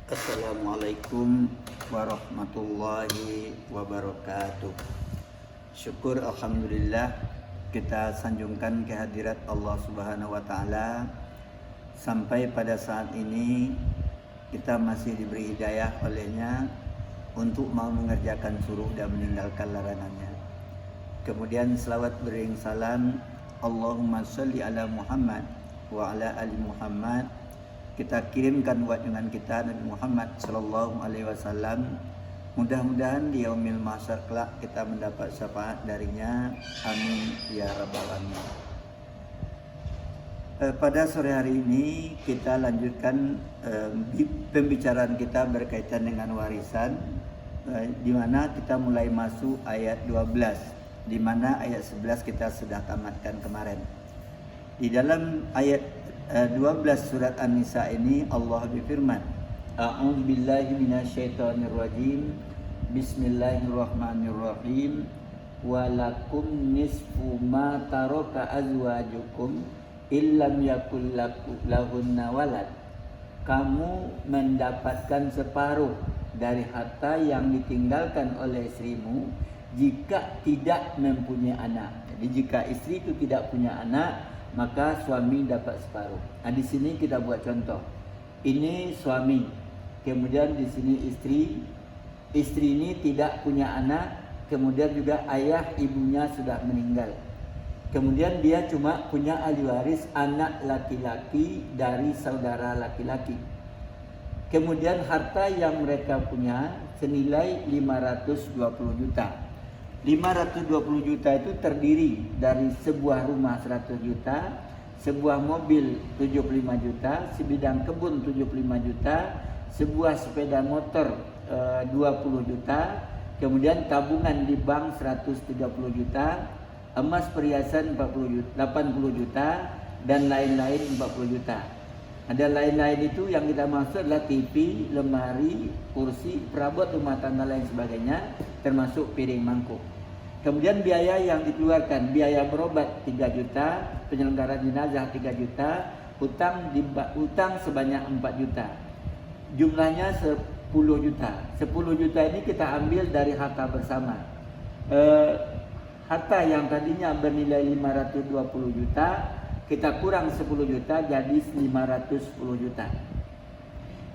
Assalamualaikum warahmatullahi wabarakatuh. Syukur alhamdulillah kita sanjungkan kehadirat Allah Subhanahu wa taala. Sampai pada saat ini kita masih diberi hidayah olehnya untuk mau mengerjakan suruh dan meninggalkan larangannya. Kemudian selawat beriring salam Allahumma sholli ala Muhammad wa ala ali Muhammad. Kita kirimkan buat dengan kita Nabi Muhammad sallallahu alaihi wasallam. Mudah-mudahan di yaumil mahsyar kelak kita mendapat syafaat darinya. Amin ya rabbal alamin. Pada sore hari ini kita lanjutkan pembicaraan kita berkaitan dengan warisan, di mana kita mulai masuk ayat 12, di mana ayat 11 kita sudah tamatkan kemarin. Di dalam ayat 12 surat An-Nisa ini Allah berfirman, A'udzubillahi minasyaitonirrajim. Bismillahirrahmanirrahim. Walakum nisfu ma taraka azwajukum illam yakul lahunna walad. Kamu mendapatkan separuh dari harta yang ditinggalkan oleh istrimu jika tidak mempunyai anak. Jadi jika istri itu tidak punya anak, maka suami dapat separuh. Nah, di sini kita buat contoh. Ini suami, kemudian di sini istri. Istri ini tidak punya anak, kemudian juga ayah ibunya sudah meninggal. Kemudian dia cuma punya ahli waris anak laki-laki dari saudara laki-laki. Kemudian harta yang mereka punya senilai 520 juta. 520 juta itu terdiri dari sebuah rumah 100 juta, sebuah mobil 75 juta, sebidang kebun 75 juta, sebuah sepeda motor 20 juta, kemudian tabungan di bank 130 juta, emas perhiasan 80 juta, dan lain-lain 40 juta. Ada lain-lain itu yang kita maksud adalah TV, lemari, kursi, perabot rumah tangga lain sebagainya, termasuk piring mangkuk. Kemudian biaya yang dikeluarkan, biaya berobat 3 juta, penyelenggaraan jenazah 3 juta, hutang sebanyak 4 juta. Jumlahnya 10 juta. 10 juta ini kita ambil dari harta bersama. Harta yang tadinya bernilai 520 juta, kita kurang 10 juta jadi 510 juta.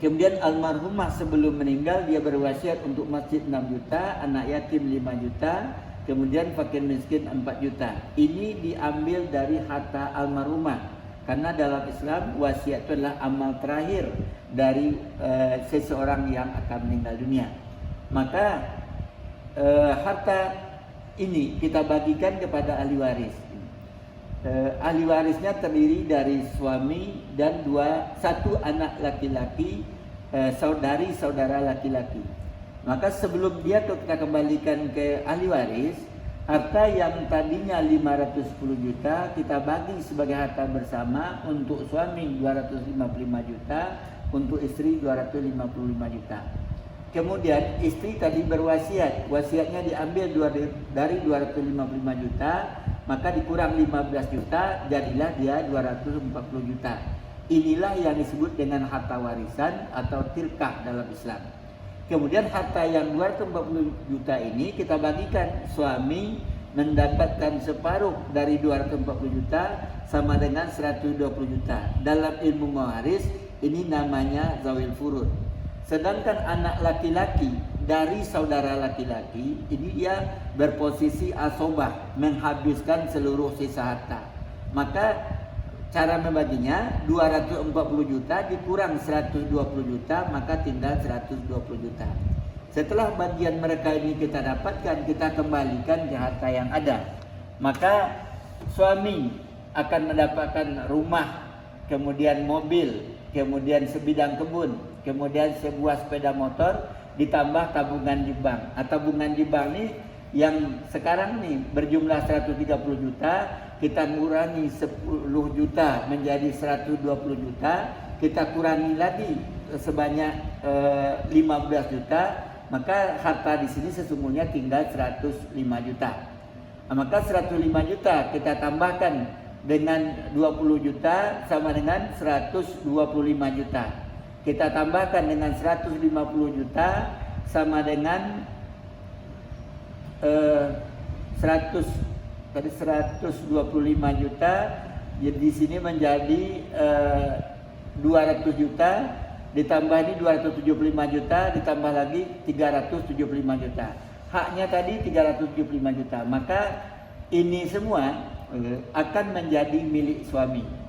Kemudian almarhumah sebelum meninggal dia berwasiat untuk masjid 6 juta, anak yatim 5 juta, kemudian fakir miskin 4 juta. Ini diambil dari harta almarhumah. Karena dalam Islam wasiat itu adalah amal terakhir dari seseorang yang akan meninggal dunia. Maka harta ini kita bagikan kepada ahli waris. Ahli warisnya terdiri dari suami dan satu anak laki-laki, saudara laki-laki. Maka sebelum dia kita kembalikan ke ahli waris, harta yang tadinya 510 juta kita bagi sebagai harta bersama. Untuk suami 255 juta, untuk istri 255 juta. Kemudian istri tadi berwasiat, wasiatnya diambil dari 255 juta, maka dikurang 15 juta, jadilah dia 240 juta. Inilah yang disebut dengan harta warisan atau tirkah dalam Islam. Kemudian harta yang 240 juta ini kita bagikan. Suami mendapatkan separuh dari 240 juta sama dengan 120 juta. Dalam ilmu mewaris ini namanya zawil furud. Sedangkan anak laki-laki dari saudara laki-laki ini dia berposisi asobah, menghabiskan seluruh sisa harta. Maka cara membaginya 240 juta dikurang 120 juta, maka tinggal 120 juta. Setelah bagian mereka ini kita dapatkan, kita kembalikan ke harta yang ada. Maka suami akan mendapatkan rumah, kemudian mobil, kemudian sebidang kebun, kemudian sebuah sepeda motor, ditambah tabungan di bank. Tabungan di bank ini yang sekarang nih berjumlah 130 juta, kita kurangi 10 juta menjadi 120 juta, kita kurangi lagi sebanyak 15 juta, maka harta di sini sesungguhnya tinggal 105 juta. Maka 105 juta kita tambahkan dengan 20 juta sama dengan 125 juta. kita tambahkan dengan 150 juta sama dengan 125 juta. Jadi di sini menjadi 200 juta, ditambah ini 275 juta, ditambah lagi 375 juta. Haknya tadi 375 juta. Maka ini semua akan menjadi milik suami.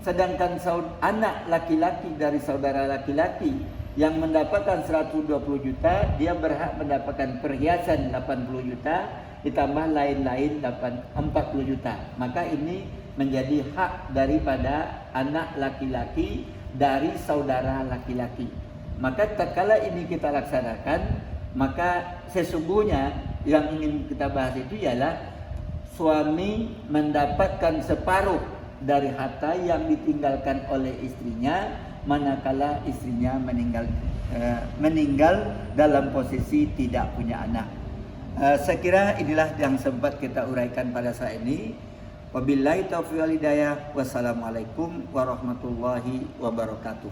Sedangkan anak laki-laki dari saudara laki-laki yang mendapatkan 120 juta, dia berhak mendapatkan perhiasan 80 juta, ditambah lain-lain 40 juta. Maka ini menjadi hak daripada anak laki-laki dari saudara laki-laki. Maka tatkala ini kita laksanakan, maka sesungguhnya yang ingin kita bahas itu ialah suami mendapatkan separuh dari harta yang ditinggalkan oleh istrinya manakala istrinya meninggal dalam posisi tidak punya anak. Saya kira inilah yang sempat kita uraikan pada saat ini. Wabillahi taufiq wal hidayah. Wassalamualaikum warahmatullahi wabarakatuh.